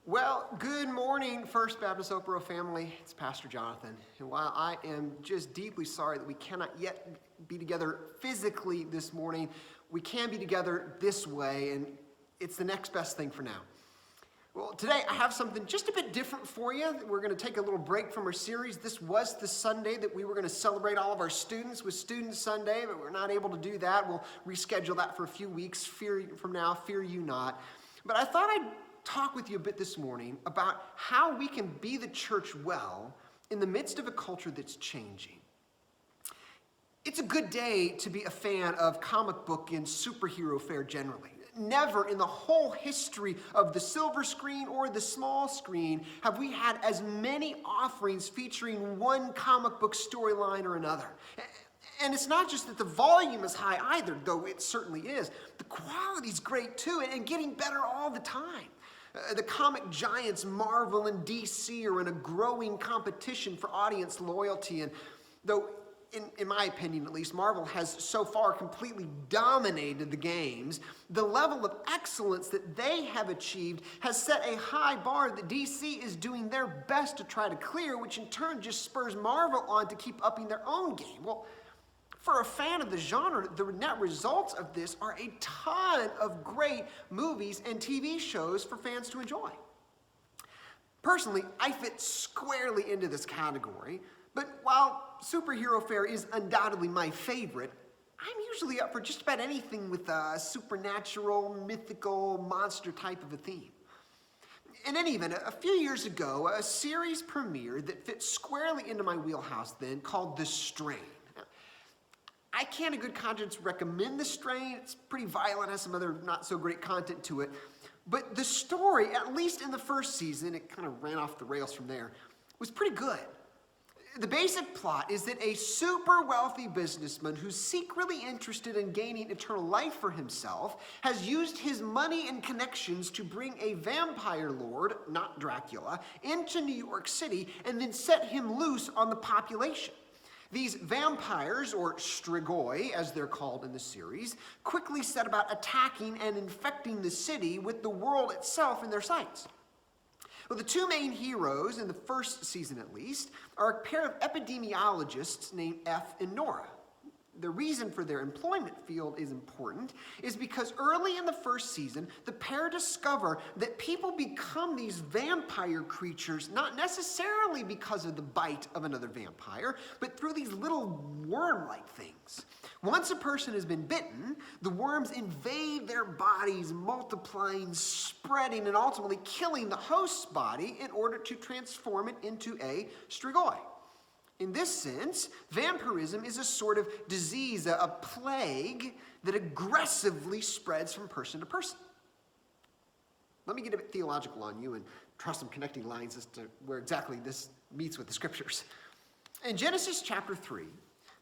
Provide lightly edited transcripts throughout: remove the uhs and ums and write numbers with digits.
Well, good morning, First Baptist Oakboro family. It's Pastor Jonathan. And while I am just deeply sorry that we cannot yet be together physically this morning, we can be together this way, and it's the next best thing for now. Well, today I have something just a bit different for you. We're going to take a little break from our series. This was the Sunday that we were going to celebrate all of our students with Student Sunday, but we're not able to do that. We'll reschedule that for a few weeks fear you not. But I thought I'd talk with you a bit this morning about how we can be the church well in the midst of a culture that's changing. It's a good day to be a fan of comic book and superhero fare generally. Never in the whole history of the silver screen or the small screen have we had as many offerings featuring one comic book storyline or another. And it's not just that the volume is high either, though it certainly is. The quality's great too, and getting better all the time. The comic giants Marvel and DC are in a growing competition for audience loyalty, and though in my opinion at least, Marvel has so far completely dominated the games, the level of excellence that they have achieved has set a high bar that DC is doing their best to try to clear, which in turn just spurs Marvel on to keep upping their own game. Well, for a fan of the genre, the net results of this are a ton of great movies and TV shows for fans to enjoy. Personally, I fit squarely into this category, but while superhero fare is undoubtedly my favorite, I'm usually up for just about anything with a supernatural, mythical, monster type of a theme. In any event, a few years ago, a series premiered that fit squarely into my wheelhouse then called The Strain. I can't in good conscience recommend The Strain. It's pretty violent, has some other not so great content to it. But the story, at least in the first season, it kind of ran off the rails from there, was pretty good. The basic plot is that a super wealthy businessman who's secretly interested in gaining eternal life for himself has used his money and connections to bring a vampire lord, not Dracula, into New York City and then set him loose on the population. These vampires, or strigoi, as they're called in the series, quickly set about attacking and infecting the city with the world itself in their sights. Well, the two main heroes, in the first season at least, are a pair of epidemiologists named F and Nora. The reason for their employment field is important is because early in the first season, the pair discover that people become these vampire creatures not necessarily because of the bite of another vampire, but through these little worm-like things. Once a person has been bitten, the worms invade their bodies, multiplying, spreading, and ultimately killing the host's body in order to transform it into a strigoi. In this sense, vampirism is a sort of disease, a plague that aggressively spreads from person to person. Let me get a bit theological on you and draw some connecting lines as to where exactly this meets with the scriptures. In Genesis chapter 3,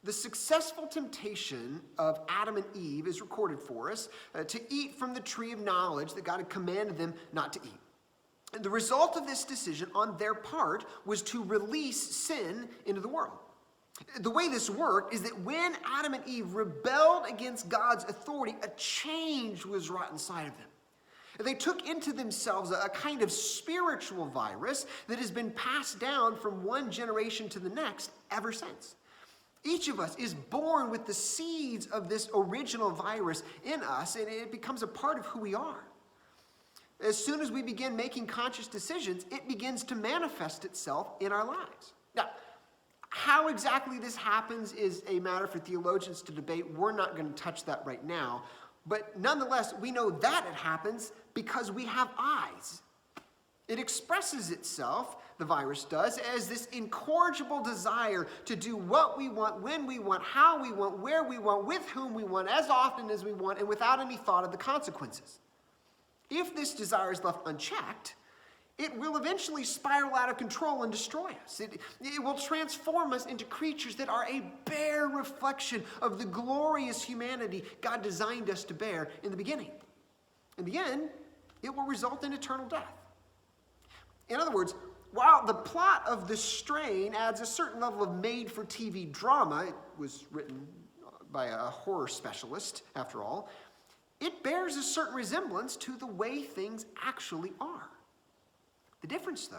the successful temptation of Adam and Eve is recorded for us to eat from the tree of knowledge that God had commanded them not to eat. The result of this decision on their part was to release sin into the world. The way this worked is that when Adam and Eve rebelled against God's authority, a change was wrought inside of them. They took into themselves a kind of spiritual virus that has been passed down from one generation to the next ever since. Each of us is born with the seeds of this original virus in us, and it becomes a part of who we are. As soon as we begin making conscious decisions, it begins to manifest itself in our lives. Now, how exactly this happens is a matter for theologians to debate. We're not going to touch that right now. But nonetheless, we know that it happens because we have eyes. It expresses itself, the virus does, as this incorrigible desire to do what we want, when we want, how we want, where we want, with whom we want, as often as we want, and without any thought of the consequences. If this desire is left unchecked, it will eventually spiral out of control and destroy us. It will transform us into creatures that are a bare reflection of the glorious humanity God designed us to bear in the beginning. In the end, it will result in eternal death. In other words, while the plot of The Strain adds a certain level of made-for-TV drama, it was written by a horror specialist, after all, it bears a certain resemblance to the way things actually are. The difference, though,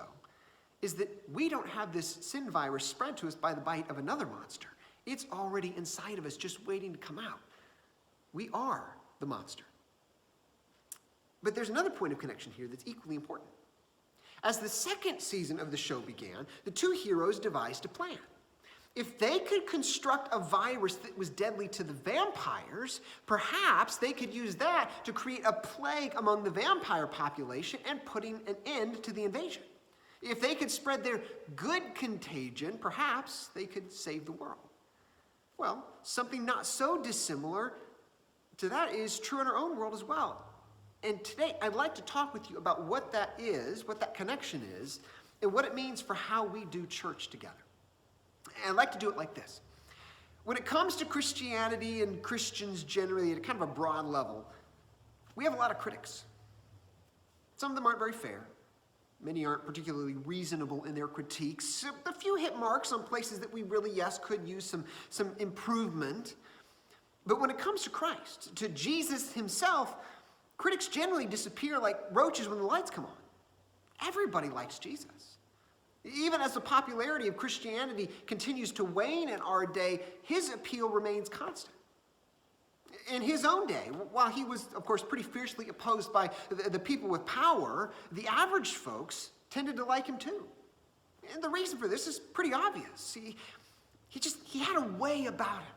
is that we don't have this sin virus spread to us by the bite of another monster. It's already inside of us, just waiting to come out. We are the monster. But there's another point of connection here that's equally important. As the second season of the show began, the two heroes devised a plan. If they could construct a virus that was deadly to the vampires, perhaps they could use that to create a plague among the vampire population and putting an end to the invasion. If they could spread their good contagion, perhaps they could save the world. Well, something not so dissimilar to that is true in our own world as well. And today, I'd like to talk with you about what that is, what that connection is, and what it means for how we do church together. And I'd like to do it like this. When it comes to Christianity and Christians generally at kind of a broad level, we have a lot of critics. Some of them aren't very fair. Many aren't particularly reasonable in their critiques. A few hit marks on places that we really, yes, could use some improvement. But when it comes to Christ, to Jesus himself, critics generally disappear like roaches when the lights come on. Everybody likes Jesus. Even as the popularity of Christianity continues to wane in our day, his appeal remains constant. In his own day, while he was, of course, pretty fiercely opposed by the people with power, the average folks tended to like him too. And the reason for this is pretty obvious. He had a way about him,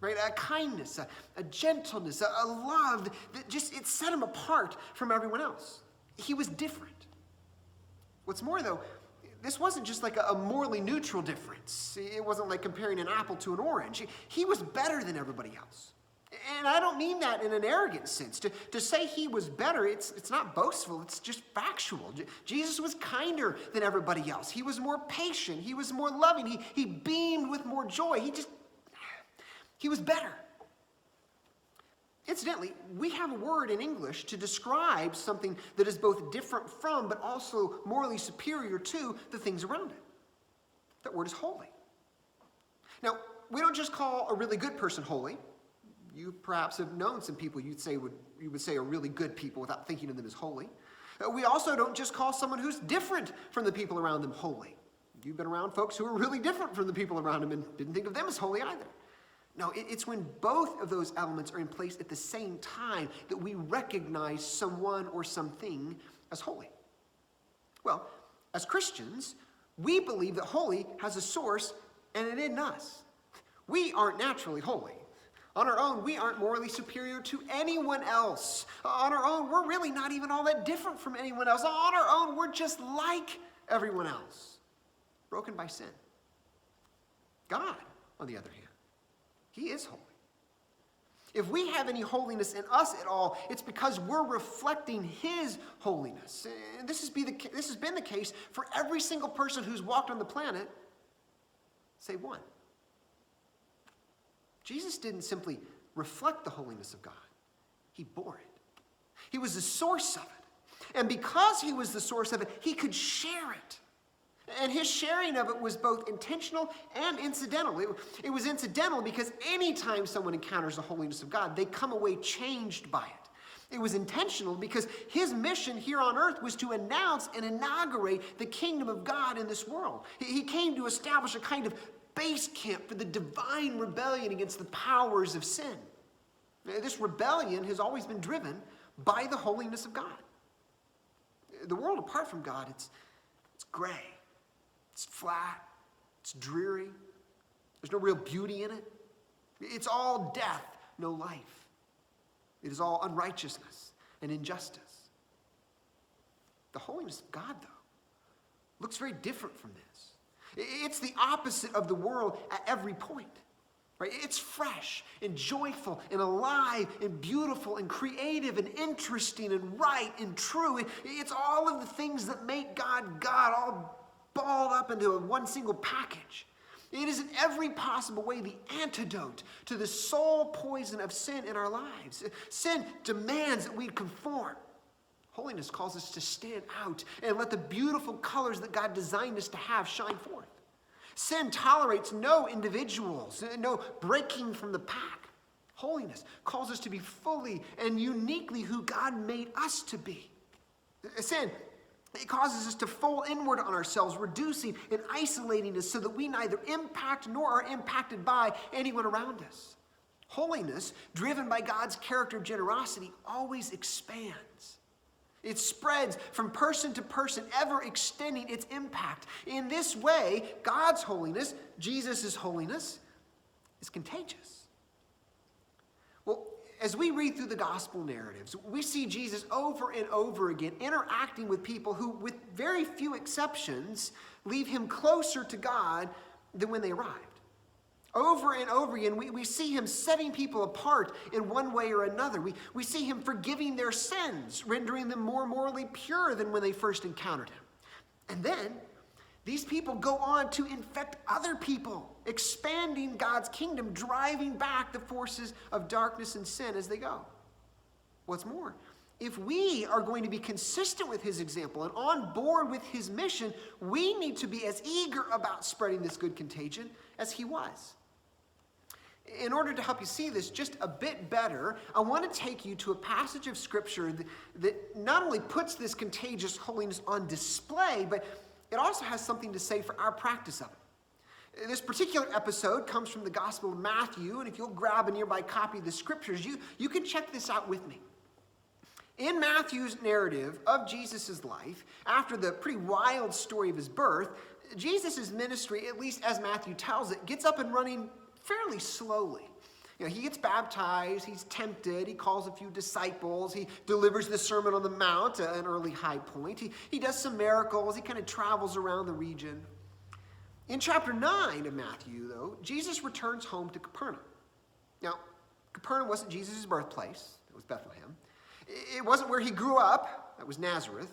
right? A kindness, a gentleness, a love that it set him apart from everyone else. He was different. What's more, though, this wasn't just like a morally neutral difference. It wasn't like comparing an apple to an orange. He was better than everybody else. And I don't mean that in an arrogant sense. To say he was better, it's not boastful, it's just factual. Jesus was kinder than everybody else. He was more patient. He was more loving. He beamed with more joy. He was better. Incidentally, we have a word in English to describe something that is both different from, but also morally superior to the things around it. That word is holy. Now, we don't just call a really good person holy. You perhaps have known some people you would say are really good people without thinking of them as holy. We also don't just call someone who's different from the people around them holy. You've been around folks who are really different from the people around them and didn't think of them as holy either. No, it's when both of those elements are in place at the same time that we recognize someone or something as holy. Well, as Christians, we believe that holy has a source, and it isn't us. We aren't naturally holy. On our own, we aren't morally superior to anyone else. On our own, we're really not even all that different from anyone else. On our own, we're just like everyone else, broken by sin. God, on the other hand, he is holy. If we have any holiness in us at all, it's because we're reflecting his holiness. And this has been the case for every single person who's walked on the planet, save one. Jesus didn't simply reflect the holiness of God. He bore it. He was the source of it. And because he was the source of it, he could share it. And his sharing of it was both intentional and incidental. It was incidental because anytime someone encounters the holiness of God, they come away changed by it. It was intentional because his mission here on earth was to announce and inaugurate the kingdom of God in this world. He came to establish a kind of base camp for the divine rebellion against the powers of sin. This rebellion has always been driven by the holiness of God. The world apart from God, it's gray. It's flat, it's dreary, there's no real beauty in it. It's all death, no life. It is all unrighteousness and injustice. The holiness of God, though, looks very different from this. It's the opposite of the world at every point. Right? It's fresh and joyful and alive and beautiful and creative and interesting and right and true. It's all of the things that make God God, all balled up into one single package. It is in every possible way the antidote to the soul poison of sin in our lives. Sin demands that we conform. Holiness calls us to stand out and let the beautiful colors that God designed us to have shine forth. Sin tolerates no individuals, no breaking from the pack. Holiness calls us to be fully and uniquely who God made us to be. Sin It causes us to fall inward on ourselves, reducing and isolating us so that we neither impact nor are impacted by anyone around us. Holiness, driven by God's character of generosity, always expands. It spreads from person to person, ever extending its impact. In this way, God's holiness, Jesus' holiness, is contagious. Well, as we read through the gospel narratives, we see Jesus over and over again interacting with people who, with very few exceptions, leave him closer to God than when they arrived. Over and over again, we see him setting people apart in one way or another. We see him forgiving their sins, rendering them more morally pure than when they first encountered him. And then, these people go on to infect other people, expanding God's kingdom, driving back the forces of darkness and sin as they go. What's more, if we are going to be consistent with his example and on board with his mission, we need to be as eager about spreading this good contagion as he was. In order to help you see this just a bit better, I want to take you to a passage of Scripture that not only puts this contagious holiness on display, but it also has something to say for our practice of it. This particular episode comes from the Gospel of Matthew, and if you'll grab a nearby copy of the Scriptures, you can check this out with me. In Matthew's narrative of Jesus' life, after the pretty wild story of his birth, Jesus' ministry, at least as Matthew tells it, gets up and running fairly slowly. He gets baptized, he's tempted, he calls a few disciples, he delivers the Sermon on the Mount, an early high point. He does some miracles, he kind of travels around the region. In chapter 9 of Matthew, though, Jesus returns home to Capernaum. Now, Capernaum wasn't Jesus' birthplace, it was Bethlehem. It wasn't where he grew up, that was Nazareth.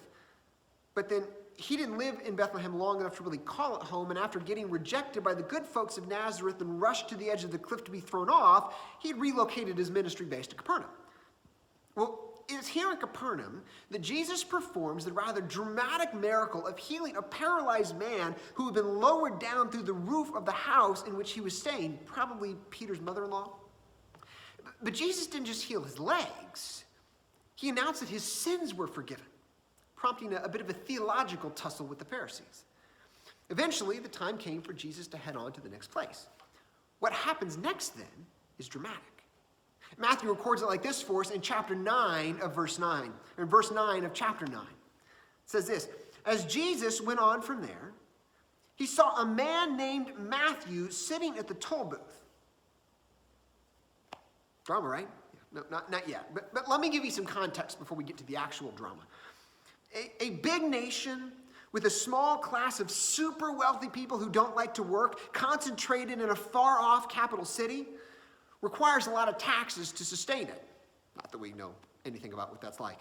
But then he didn't live in Bethlehem long enough to really call it home, and after getting rejected by the good folks of Nazareth and rushed to the edge of the cliff to be thrown off, he had relocated his ministry base to Capernaum. Well, it's here in Capernaum that Jesus performs the rather dramatic miracle of healing a paralyzed man who had been lowered down through the roof of the house in which he was staying, probably Peter's mother-in-law. But Jesus didn't just heal his legs. He announced that his sins were forgiven, prompting a bit of a theological tussle with the Pharisees. Eventually, the time came for Jesus to head on to the next place. What happens next, then, is dramatic. Matthew records it like this for us in chapter 9 of verse 9, or in verse 9 of chapter 9. It says this, "As Jesus went on from there, he saw a man named Matthew sitting at the toll booth." Drama, right? No, not yet. But let me give you some context before we get to the actual drama. A big nation with a small class of super wealthy people who don't like to work, concentrated in a far-off capital city, requires a lot of taxes to sustain it. Not that we know anything about what that's like.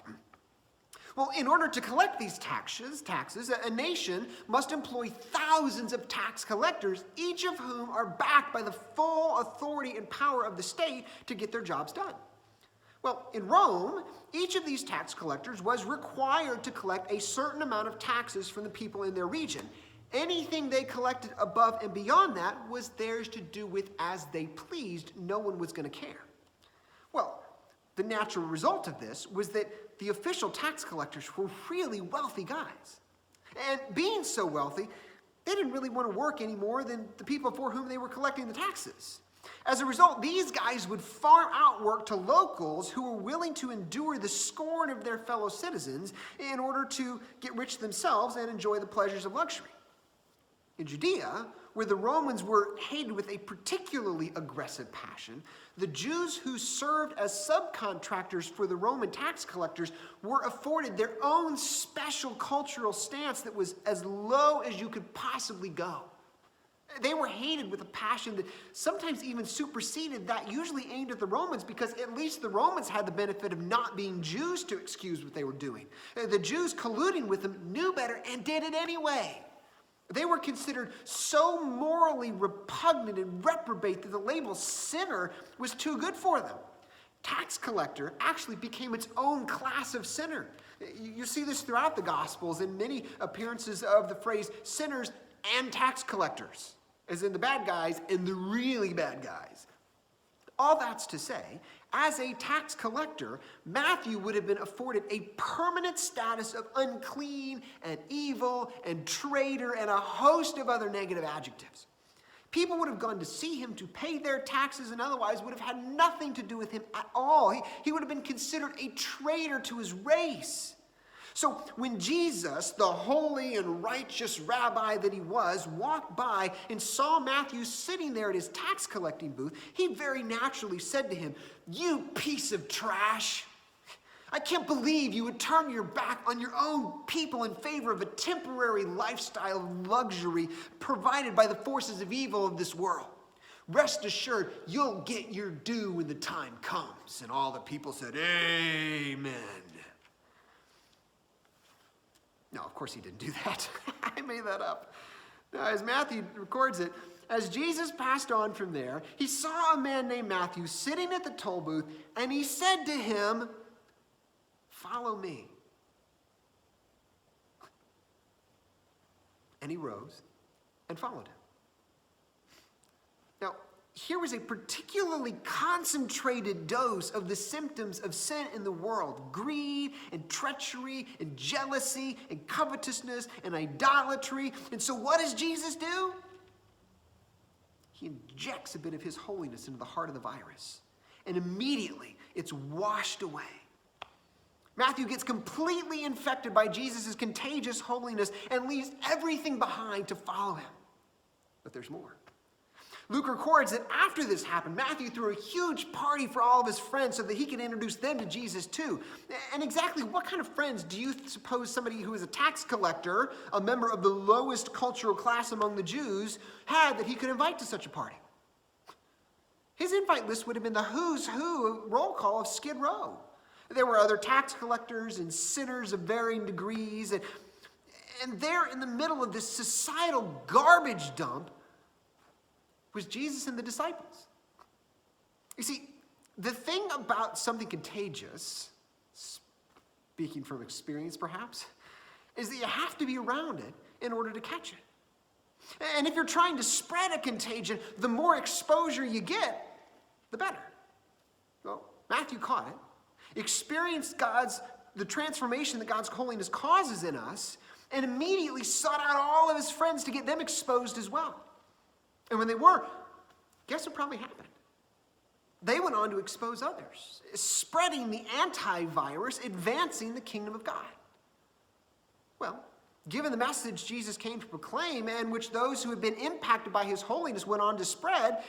Well, in order to collect these taxes, a nation must employ thousands of tax collectors, each of whom are backed by the full authority and power of the state to get their jobs done. Well, in Rome, each of these tax collectors was required to collect a certain amount of taxes from the people in their region. Anything they collected above and beyond that was theirs to do with as they pleased. No one was going to care. Well, the natural result of this was that the official tax collectors were really wealthy guys. And being so wealthy, they didn't really want to work any more than the people for whom they were collecting the taxes. As a result, these guys would farm out work to locals who were willing to endure the scorn of their fellow citizens in order to get rich themselves and enjoy the pleasures of luxury. In Judea, where the Romans were hated with a particularly aggressive passion, the Jews who served as subcontractors for the Roman tax collectors were afforded their own special cultural stance that was as low as you could possibly go. They were hated with a passion that sometimes even superseded that usually aimed at the Romans, because at least the Romans had the benefit of not being Jews to excuse what they were doing. The Jews colluding with them knew better and did it anyway. They were considered so morally repugnant and reprobate that the label sinner was too good for them. Tax collector actually became its own class of sinner. You see this throughout the Gospels in many appearances of the phrase sinners and tax collectors, as in the bad guys and the really bad guys. All that's to say, As a tax collector, Matthew would have been afforded a permanent status of unclean and evil and traitor and a host of other negative adjectives. People would have gone to see him to pay their taxes and otherwise would have had nothing to do with him at all. He would have been considered a traitor to his race. So when Jesus, the holy and righteous rabbi that he was, walked by and saw Matthew sitting there at his tax collecting booth, he very naturally said to him, "You piece of trash. I can't believe you would turn your back on your own people in favor of a temporary lifestyle of luxury provided by the forces of evil of this world. Rest assured, you'll get your due when the time comes." And all the people said, "Amen." No, of course he didn't do that. I made that up. Now, as Matthew records it, as Jesus passed on from there, he saw a man named Matthew sitting at the toll booth, and he said to him, "Follow me." And he rose and followed him. Now, here was a particularly concentrated dose of the symptoms of sin in the world: greed and treachery and jealousy and covetousness and idolatry. And so what does Jesus do? He injects a bit of his holiness into the heart of the virus, and immediately it's washed away. Matthew gets completely infected by Jesus' contagious holiness and leaves everything behind to follow him. But there's more. Luke records that after this happened, Matthew threw a huge party for all of his friends so that he could introduce them to Jesus too. And exactly what kind of friends do you suppose somebody who is a tax collector, a member of the lowest cultural class among the Jews, had that he could invite to such a party? His invite list would have been the who's who roll call of Skid Row. There were other tax collectors and sinners of varying degrees, and there in the middle of this societal garbage dump was Jesus and the disciples. You see, the thing about something contagious, speaking from experience perhaps, is that you have to be around it in order to catch it. And if you're trying to spread a contagion, the more exposure you get, the better. Well, Matthew caught it, experienced the transformation that God's holiness causes in us, and immediately sought out all of his friends to get them exposed as well. And when they were, guess what probably happened? They went on to expose others, spreading the antivirus, advancing the kingdom of God. Well, given the message Jesus came to proclaim, and which those who had been impacted by his holiness went on to spread,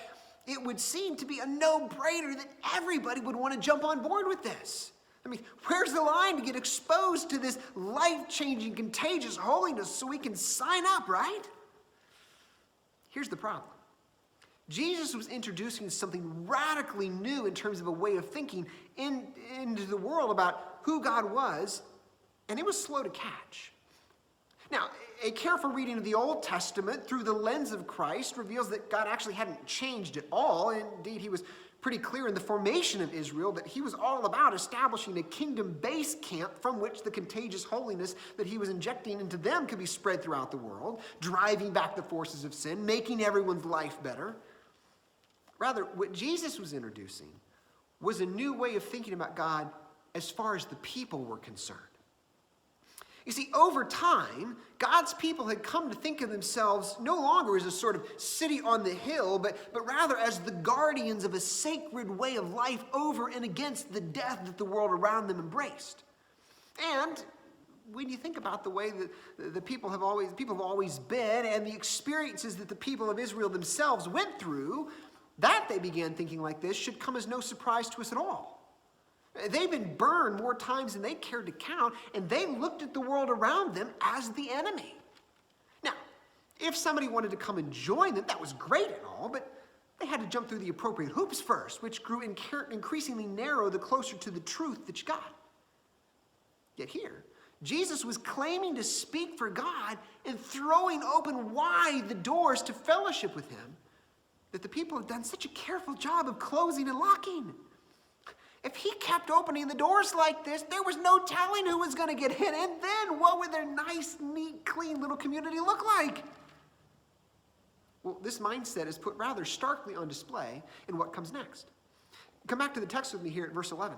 it would seem to be a no-brainer that everybody would want to jump on board with this. I mean, where's the line to get exposed to this life-changing, contagious holiness so we can sign up, right? Here's the problem. Jesus was introducing something radically new in terms of a way of thinking into the world about who God was, and it was slow to catch. Now, a careful reading of the Old Testament through the lens of Christ reveals that God actually hadn't changed at all. Indeed, he was pretty clear in the formation of Israel that he was all about establishing a kingdom base camp from which the contagious holiness that he was injecting into them could be spread throughout the world, driving back the forces of sin, making everyone's life better. Rather, what Jesus was introducing was a new way of thinking about God as far as the people were concerned. You see, over time, God's people had come to think of themselves no longer as a sort of city on the hill, but rather as the guardians of a sacred way of life over and against the death that the world around them embraced. And when you think about the way that the people have always been and the experiences that the people of Israel themselves went through, that they began thinking like this should come as no surprise to us at all. They've been burned more times than they cared to count, and they looked at the world around them as the enemy. Now, if somebody wanted to come and join them, that was great and all, but they had to jump through the appropriate hoops first, which grew increasingly narrow the closer to the truth that you got. Yet here, Jesus was claiming to speak for God and throwing open wide the doors to fellowship with him that the people had done such a careful job of closing and locking. If he kept opening the doors like this, there was no telling who was going to get in, and then what would their nice, neat, clean little community look like? Well, this mindset is put rather starkly on display in what comes next. Come back to the text with me here at verse 11.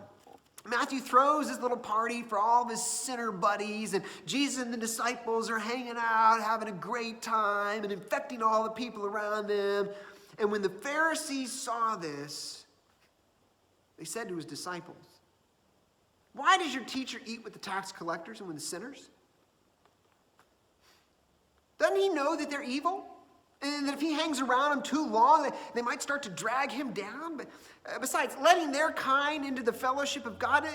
Matthew throws his little party for all of his sinner buddies, and Jesus and the disciples are hanging out, having a great time, and infecting all the people around them. And when the Pharisees saw this, they said to his disciples, "Why does your teacher eat with the tax collectors and with the sinners? Doesn't he know that they're evil? And that if he hangs around them too long, they might start to drag him down? But besides, letting their kind into the fellowship of God,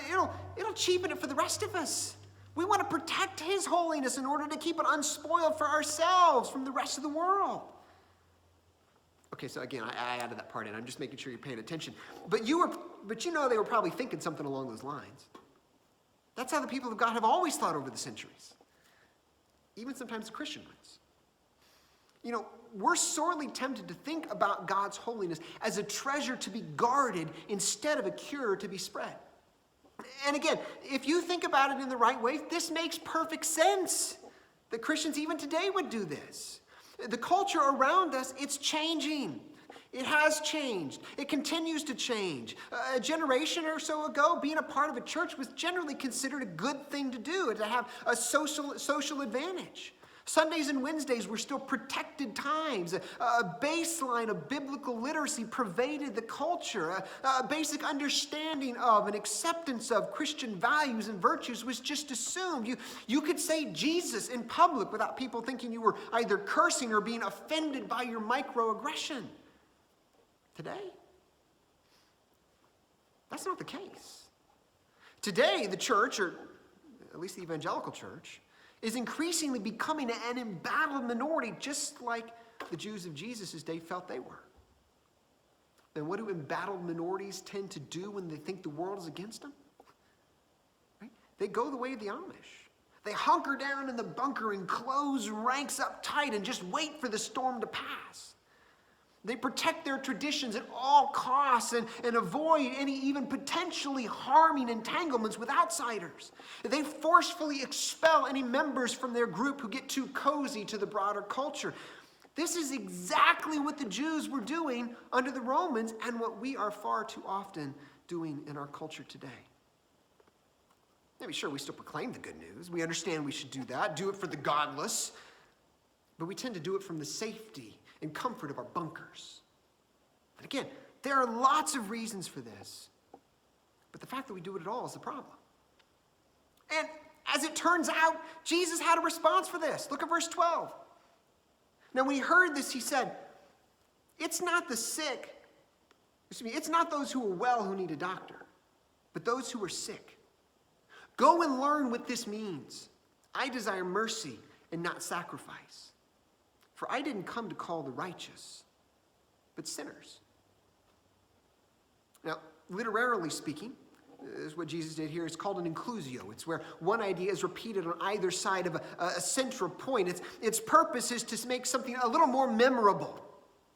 it'll cheapen it for the rest of us. We want to protect his holiness in order to keep it unspoiled for ourselves from the rest of the world." Okay, so again, I added that part in. I'm just making sure you're paying attention. But they were probably thinking something along those lines. That's how the people of God have always thought over the centuries. Even sometimes the Christian ones. We're sorely tempted to think about God's holiness as a treasure to be guarded instead of a cure to be spread. And again, if you think about it in the right way, this makes perfect sense that Christians even today would do this. The culture around us, it's changing. It has changed. It continues to change. A generation or so ago, being a part of a church was generally considered a good thing to do and to have a social advantage. Sundays and Wednesdays were still protected times. A baseline of biblical literacy pervaded the culture. A basic understanding of and acceptance of Christian values and virtues was just assumed. You could say Jesus in public without people thinking you were either cursing or being offended by your microaggression. Today, that's not the case. Today, the church, or at least the evangelical church, is increasingly becoming an embattled minority, just like the Jews of Jesus' day felt they were. Then what do embattled minorities tend to do when they think the world is against them? Right? They go the way of the Amish. They hunker down in the bunker and close ranks up tight and just wait for the storm to pass. They protect their traditions at all costs and avoid any even potentially harming entanglements with outsiders. They forcefully expel any members from their group who get too cozy to the broader culture. This is exactly what the Jews were doing under the Romans and what we are far too often doing in our culture today. Maybe sure, we still proclaim the good news. We understand we should do that, do it for the godless, but we tend to do it from the safety and comfort of our bunkers. And again, there are lots of reasons for this, but the fact that we do it at all is the problem. And as it turns out, Jesus had a response for this. Look at verse 12. Now when he heard this, he said, it's not those who are well who need a doctor, but those who are sick. Go and learn what this means. I desire mercy and not sacrifice. For I didn't come to call the righteous, but sinners. Now, literarily speaking, is what Jesus did here. It's called an inclusio. It's where one idea is repeated on either side of a central point. Its purpose is to make something a little more memorable.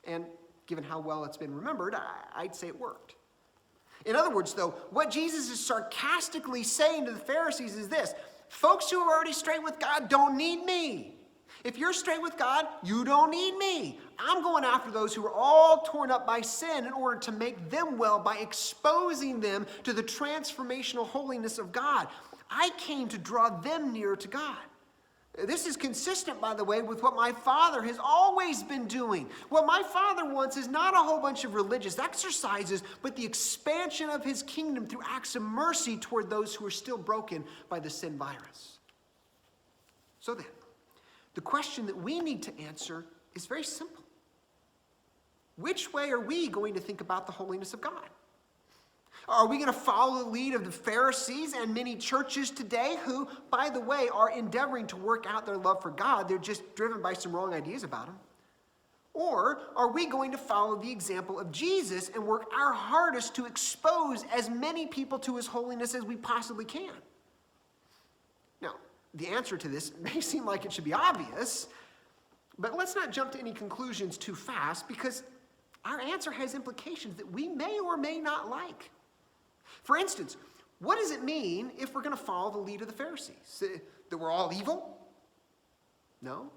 And given how well it's been remembered, I'd say it worked. In other words, though, what Jesus is sarcastically saying to the Pharisees is this: folks who are already straight with God don't need me. If you're straight with God, you don't need me. I'm going after those who are all torn up by sin in order to make them well by exposing them to the transformational holiness of God. I came to draw them nearer to God. This is consistent, by the way, with what my Father has always been doing. What my Father wants is not a whole bunch of religious exercises, but the expansion of his kingdom through acts of mercy toward those who are still broken by the sin virus. So then, the question that we need to answer is very simple. Which way are we going to think about the holiness of God? Are we going to follow the lead of the Pharisees and many churches today who, by the way, are endeavoring to work out their love for God? They're just driven by some wrong ideas about him. Or are we going to follow the example of Jesus and work our hardest to expose as many people to his holiness as we possibly can? Now, the answer to this may seem like it should be obvious, but let's not jump to any conclusions too fast, because our answer has implications that we may or may not like. For instance, what does it mean if we're going to follow the lead of the Pharisees? That we're all evil? No.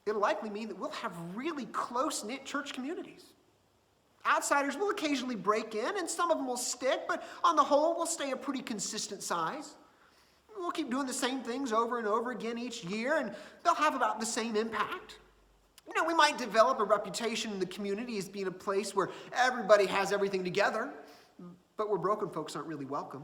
It'll likely mean that we'll have really close-knit church communities. Outsiders will occasionally break in, and some of them will stick, but on the whole, we'll stay a pretty consistent size. We'll keep doing the same things over and over again each year, and they'll have about the same impact. We might develop a reputation in the community as being a place where everybody has everything together, but where broken folks aren't really welcome.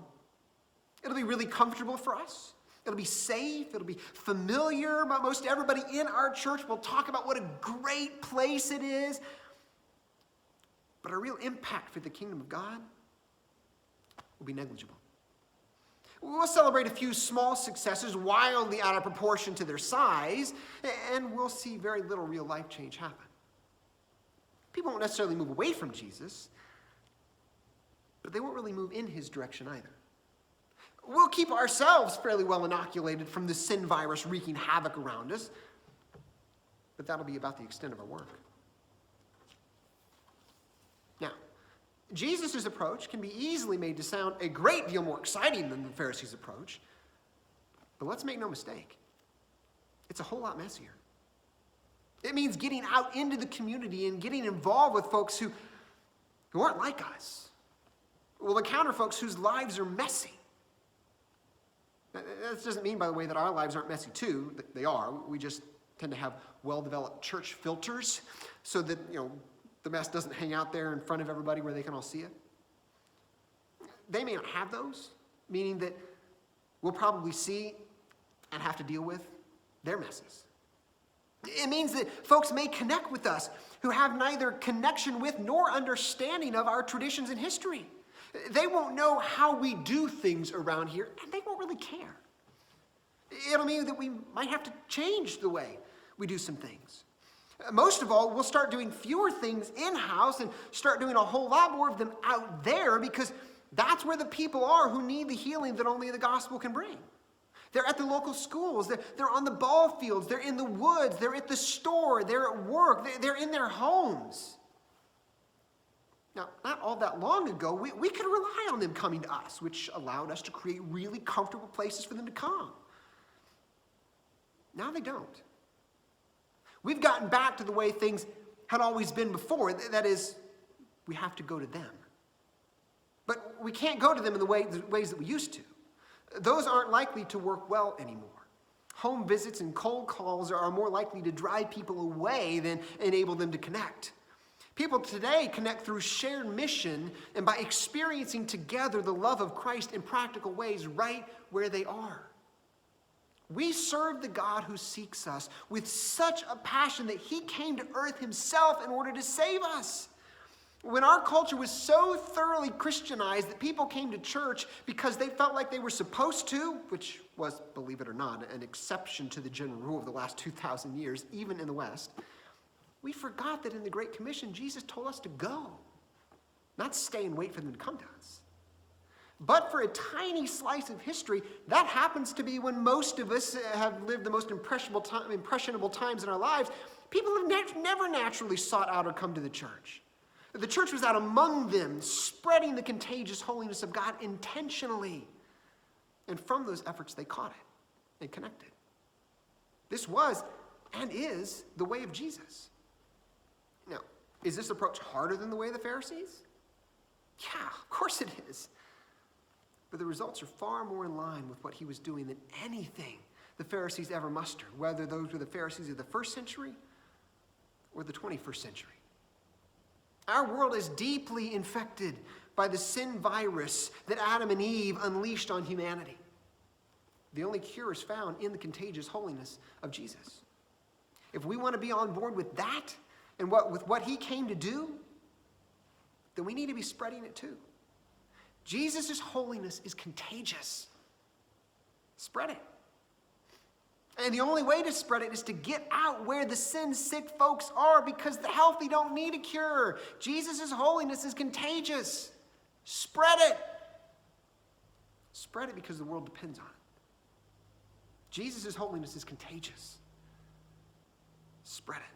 It'll be really comfortable for us. It'll be safe. It'll be familiar. Most everybody in our church will talk about what a great place it is. But our real impact for the kingdom of God will be negligible. We'll celebrate a few small successes wildly out of proportion to their size, and we'll see very little real life change happen. People won't necessarily move away from Jesus, but they won't really move in his direction either. We'll keep ourselves fairly well inoculated from the sin virus wreaking havoc around us, but that'll be about the extent of our work. Now, Jesus' approach can be easily made to sound a great deal more exciting than the Pharisees' approach, but let's make no mistake, it's a whole lot messier. It means getting out into the community and getting involved with folks who aren't like us. We'll encounter folks whose lives are messy. That doesn't mean, by the way, that our lives aren't messy too. They are. We just tend to have well-developed church filters so that, the mess doesn't hang out there in front of everybody where they can all see it. They may not have those, meaning that we'll probably see and have to deal with their messes. It means that folks may connect with us who have neither connection with nor understanding of our traditions and history. They won't know how we do things around here, and they won't really care. It'll mean that we might have to change the way we do some things. Most of all, we'll start doing fewer things in-house and start doing a whole lot more of them out there, because that's where the people are who need the healing that only the gospel can bring. They're at the local schools, they're on the ball fields, they're in the woods, they're at the store, they're at work, they're in their homes. Now, not all that long ago, we could rely on them coming to us, which allowed us to create really comfortable places for them to come. Now they don't. We've gotten back to the way things had always been before. That is, we have to go to them. But we can't go to them in the ways that we used to. Those aren't likely to work well anymore. Home visits and cold calls are more likely to drive people away than enable them to connect. People today connect through shared mission and by experiencing together the love of Christ in practical ways right where they are. We serve the God who seeks us with such a passion that he came to earth himself in order to save us. When our culture was so thoroughly Christianized that people came to church because they felt like they were supposed to, which was, believe it or not, an exception to the general rule of the last 2,000 years, even in the West, we forgot that in the Great Commission, Jesus told us to go, not stay and wait for them to come to us. But for a tiny slice of history, that happens to be when most of us have lived the most impressionable times in our lives. People have never naturally sought out or come to the church. The church was out among them, spreading the contagious holiness of God intentionally. And from those efforts, they caught it and connected. This was and is the way of Jesus. Now, is this approach harder than the way of the Pharisees? Yeah, of course it is. But the results are far more in line with what he was doing than anything the Pharisees ever mustered, whether those were the Pharisees of the first century or the 21st century. Our world is deeply infected by the sin virus that Adam and Eve unleashed on humanity. The only cure is found in the contagious holiness of Jesus. If we want to be on board with that and with what he came to do, then we need to be spreading it too. Jesus' holiness is contagious. Spread it. And the only way to spread it is to get out where the sin-sick folks are, because the healthy don't need a cure. Jesus' holiness is contagious. Spread it. Spread it because the world depends on it. Jesus' holiness is contagious. Spread it.